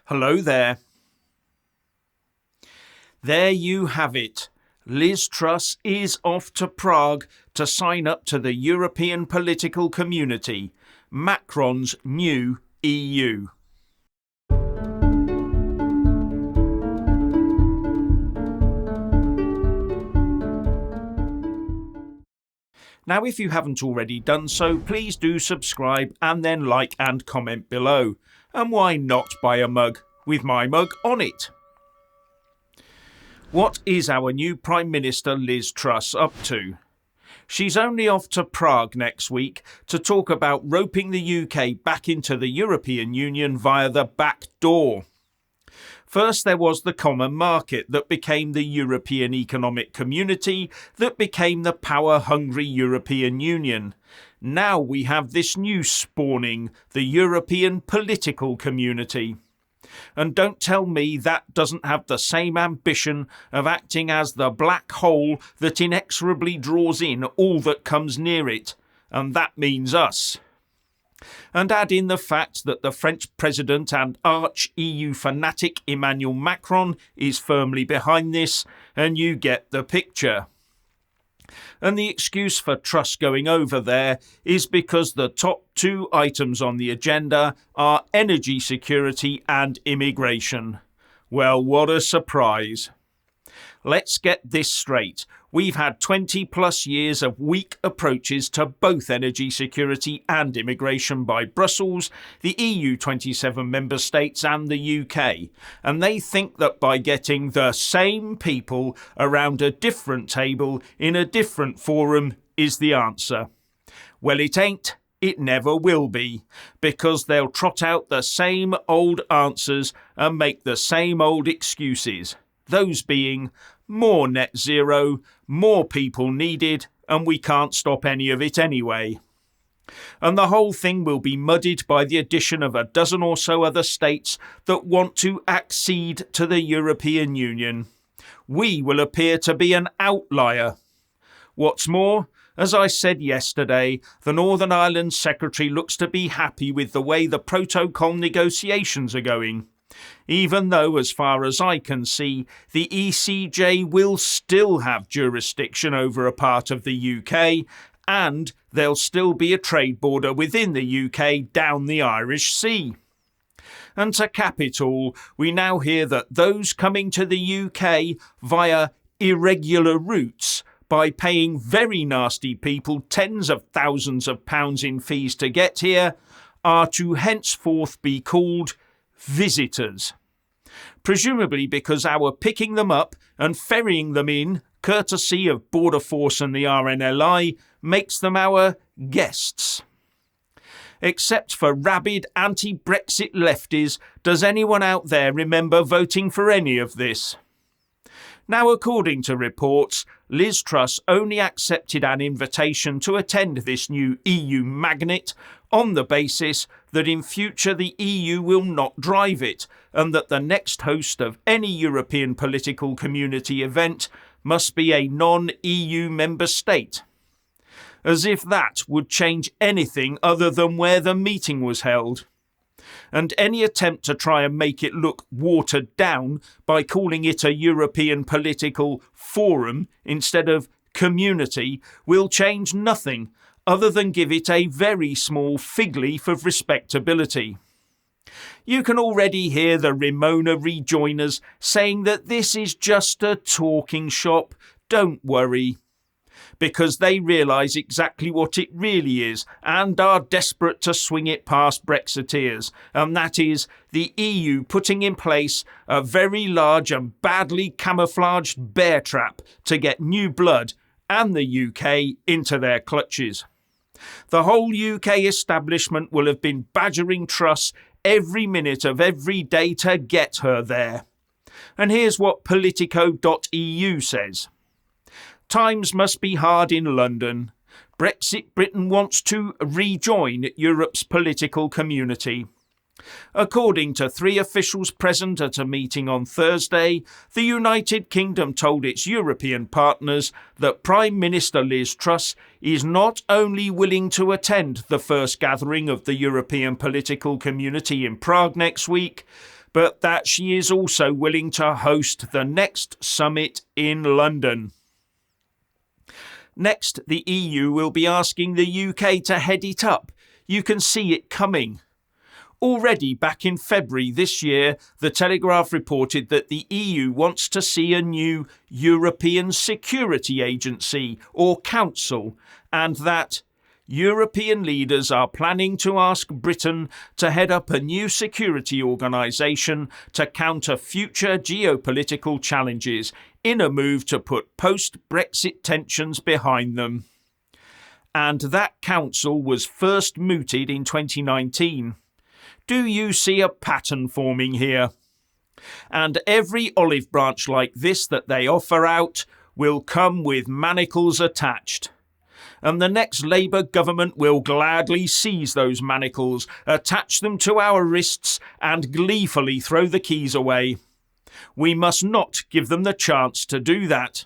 Hello there. There you have it. Liz Truss is off to Prague to sign up to the European political community, Macron's new EU. Now, if you haven't already done so, please do subscribe and then like and comment below. And why not buy a mug with my mug on it? What is our new Prime Minister Liz Truss up to? She's only off to Prague next week to talk about roping the UK back into the European Union via the back door. First there was the common market that became the European Economic Community that became the power-hungry European Union. Now we have this new spawning, the European Political Community. And don't tell me that doesn't have the same ambition of acting as the black hole that inexorably draws in all that comes near it, and that means us. And add in the fact that the French president and arch-EU fanatic Emmanuel Macron is firmly behind this, and you get the picture. And the excuse for Truss going over there is because the top two items on the agenda are energy security and immigration. Well, what a surprise. Let's get this straight. We've had 20 plus years of weak approaches to both energy security and immigration by Brussels, the EU 27 member states and the UK. And they think that by getting the same people around a different table in a different forum is the answer. Well, it ain't. It never will be, because they'll trot out the same old answers and make the same old excuses. Those being more net zero, more people needed, and we can't stop any of it anyway. And the whole thing will be muddied by the addition of a dozen or so other states that want to accede to the European Union. We will appear to be an outlier. What's more, as I said yesterday, the Northern Ireland Secretary looks to be happy with the way the protocol negotiations are going. Even though, as far as I can see, the ECJ will still have jurisdiction over a part of the UK, and there'll still be a trade border within the UK down the Irish Sea. And to cap it all, we now hear that those coming to the UK via irregular routes, by paying very nasty people tens of thousands of pounds in fees to get here, are to henceforth be called visitors. Presumably because our picking them up and ferrying them in, courtesy of Border Force and the RNLI, makes them our guests. Except for rabid anti-Brexit lefties, does anyone out there remember voting for any of this? Now, according to reports, Liz Truss only accepted an invitation to attend this new EU magnet on the basis that in future the EU will not drive it, and that the next host of any European political community event must be a non-EU member state. As if that would change anything other than where the meeting was held. And any attempt to try and make it look watered down by calling it a European political forum instead of community will change nothing other than give it a very small fig leaf of respectability. You can already hear the Ramona rejoiners saying that this is just a talking shop, don't worry. Because they realise exactly what it really is and are desperate to swing it past Brexiteers, and that is the EU putting in place a very large and badly camouflaged bear trap to get new blood and the UK into their clutches. The whole UK establishment will have been badgering Truss every minute of every day to get her there. And here's what Politico.eu says. Times must be hard in London. Brexit Britain wants to rejoin Europe's political community. According to 3 officials present at a meeting on Thursday, the United Kingdom told its European partners that Prime Minister Liz Truss is not only willing to attend the first gathering of the European political community in Prague next week, but that she is also willing to host the next summit in London. Next, the EU will be asking the UK to head it up. You can see it coming. Already back in February this year, The Telegraph reported that the EU wants to see a new European Security Agency or Council, and that European leaders are planning to ask Britain to head up a new security organisation to counter future geopolitical challenges in a move to put post-Brexit tensions behind them. And that council was first mooted in 2019. Do you see a pattern forming here? And every olive branch like this that they offer out will come with manacles attached. And the next Labour government will gladly seize those manacles, attach them to our wrists and gleefully throw the keys away. We must not give them the chance to do that.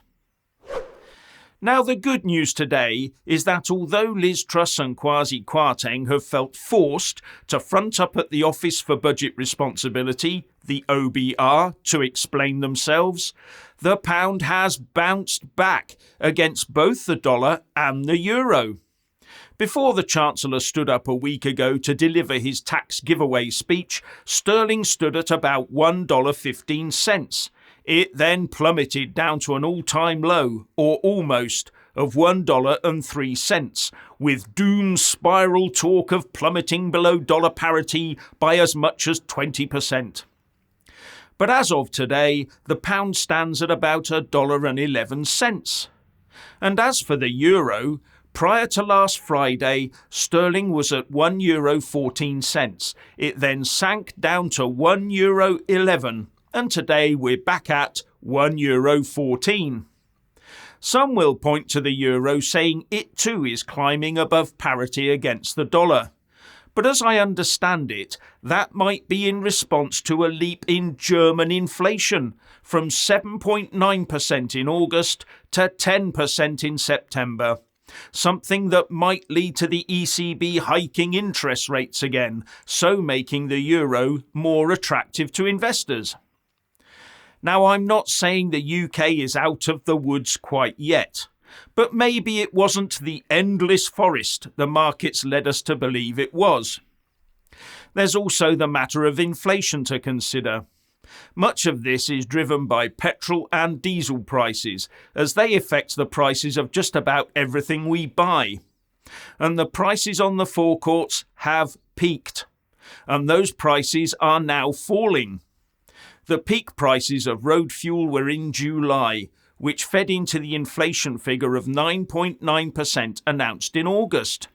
Now, the good news today is that although Liz Truss and Kwasi Kwarteng have felt forced to front up at the Office for Budget Responsibility, the OBR, to explain themselves, the pound has bounced back against both the dollar and the euro. Before the Chancellor stood up a week ago to deliver his tax giveaway speech, sterling stood at about $1.15. It then plummeted down to an all-time low, or almost, of $1.03, with doom spiral talk of plummeting below dollar parity by as much as 20%. But as of today, the pound stands at about $1.11. And as for the euro, prior to last Friday, sterling was at €1.14. It then sank down to €1.11. And today we're back at €1.14. Some will point to the euro saying it too is climbing above parity against the dollar. But as I understand it, that might be in response to a leap in German inflation from 7.9% in August to 10% in September. Something that might lead to the ECB hiking interest rates again, so making the euro more attractive to investors. Now, I'm not saying the UK is out of the woods quite yet, but maybe it wasn't the endless forest the markets led us to believe it was. There's also the matter of inflation to consider. Much of this is driven by petrol and diesel prices, as they affect the prices of just about everything we buy. And the prices on the forecourts have peaked, and those prices are now falling. The peak prices of road fuel were in July, which fed into the inflation figure of 9.9% announced in August.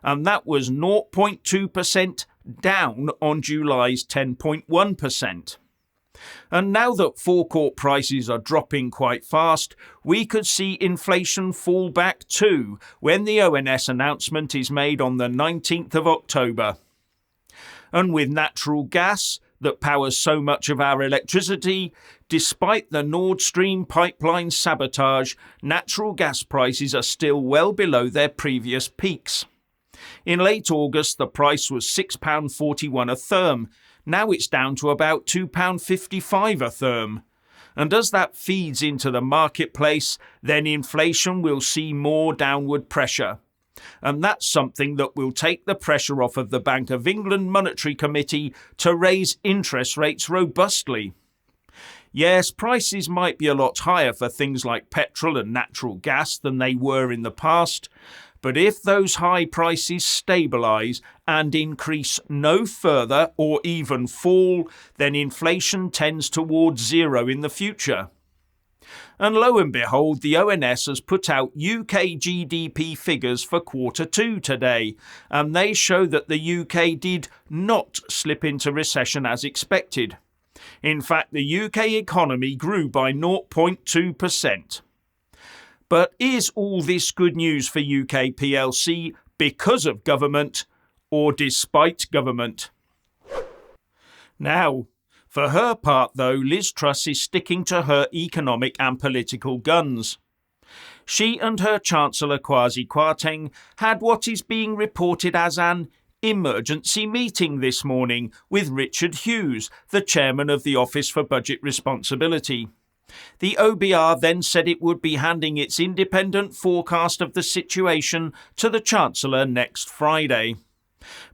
And that was 0.2% down on July's 10.1%. And now that forecourt prices are dropping quite fast, we could see inflation fall back too when the ONS announcement is made on the 19th of October. And with natural gas, that powers so much of our electricity, despite the Nord Stream pipeline sabotage, natural gas prices are still well below their previous peaks. In late August, the price was £6.41 a therm. Now it's down to about £2.55 a therm. And as that feeds into the marketplace, then inflation will see more downward pressure. And that's something that will take the pressure off of the Bank of England Monetary Committee to raise interest rates robustly. Yes, prices might be a lot higher for things like petrol and natural gas than they were in the past, but if those high prices stabilise and increase no further or even fall, then inflation tends towards zero in the future. And lo and behold, the ONS has put out UK GDP figures for Q2 today, and they show that the UK did not slip into recession as expected. In fact, the UK economy grew by 0.2%. But is all this good news for UK PLC because of government or despite government? Now, for her part, though, Liz Truss is sticking to her economic and political guns. She and her Chancellor Kwasi Kwarteng had what is being reported as an emergency meeting this morning with Richard Hughes, the chairman of the Office for Budget Responsibility. The OBR then said it would be handing its independent forecast of the situation to the Chancellor next Friday.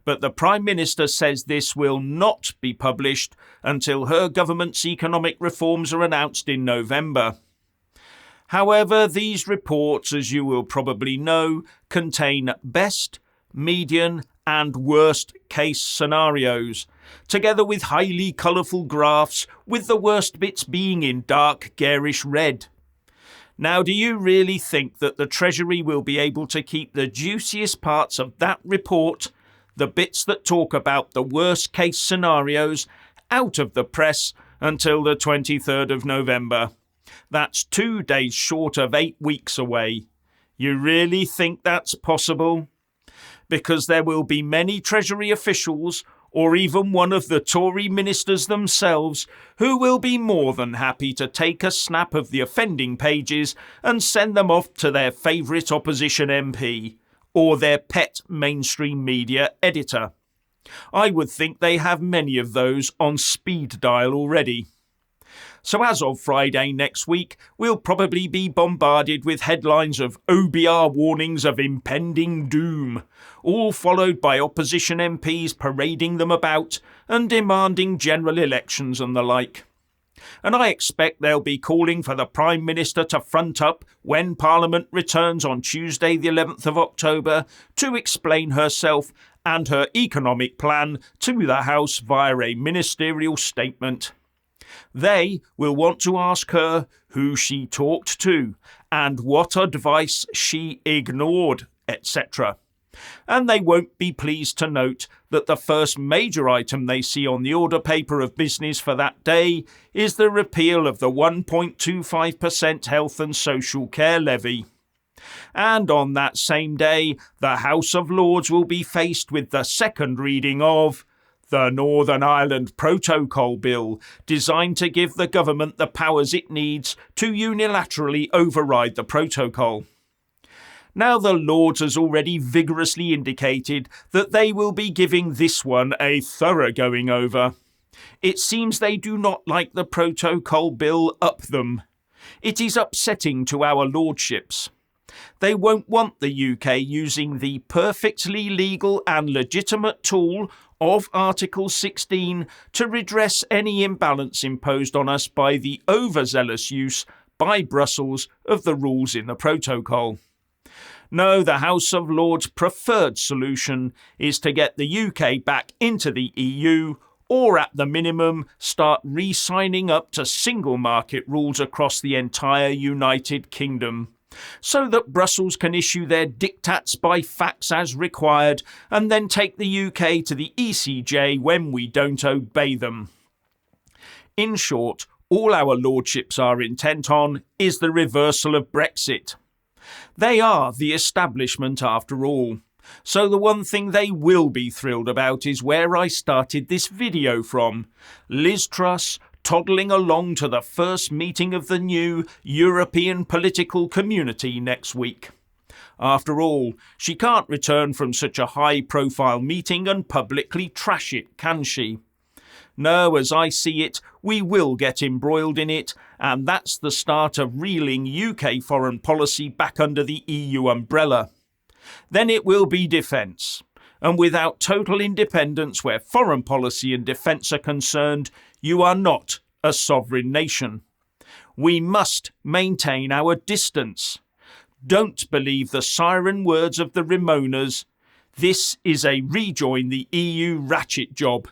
But the Prime Minister says this will not be published until her government's economic reforms are announced in November. However, these reports, as you will probably know, contain best, median and worst case scenarios, together with highly colourful graphs, with the worst bits being in dark garish red. Now, do you really think that the Treasury will be able to keep the juiciest parts of that report, the bits that talk about the worst case scenarios, out of the press until the 23rd of November? That's 2 days short of 8 weeks away. You really think that's possible? Because there will be many Treasury officials, or even one of the Tory ministers themselves, who will be more than happy to take a snap of the offending pages and send them off to their favourite opposition MP, or their pet mainstream media editor. I would think they have many of those on speed dial already. So as of Friday next week, we'll probably be bombarded with headlines of OBR warnings of impending doom, all followed by opposition MPs parading them about and demanding general elections and the like. And I expect they'll be calling for the Prime Minister to front up when Parliament returns on Tuesday the 11th of October to explain herself and her economic plan to the House via a ministerial statement. They will want to ask her who she talked to and what advice she ignored, etc. And they won't be pleased to note that the first major item they see on the order paper of business for that day is the repeal of the 1.25% health and social care levy. And on that same day, the House of Lords will be faced with the second reading of the Northern Ireland Protocol Bill, designed to give the government the powers it needs to unilaterally override the protocol. Now the Lords has already vigorously indicated that they will be giving this one a thorough going over. It seems they do not like the Protocol Bill up them. It is upsetting to our lordships. They won't want the UK using the perfectly legal and legitimate tool of Article 16 to redress any imbalance imposed on us by the overzealous use by Brussels of the rules in the protocol. No, the House of Lords' preferred solution is to get the UK back into the EU, or at the minimum start re-signing up to single market rules across the entire United Kingdom, so that Brussels can issue their diktats by fax as required and then take the UK to the ECJ when we don't obey them. In short, all our lordships are intent on is the reversal of Brexit. They are the establishment after all. So the one thing they will be thrilled about is where I started this video from. Liz Truss toddling along to the first meeting of the new European political community next week. After all, she can't return from such a high-profile meeting and publicly trash it, can she? No, as I see it, we will get embroiled in it, and that's the start of reeling UK foreign policy back under the EU umbrella. Then it will be defence, and without total independence where foreign policy and defence are concerned, you are not a sovereign nation. We must maintain our distance. Don't believe the siren words of the Ramonas. This is a rejoin the EU ratchet job.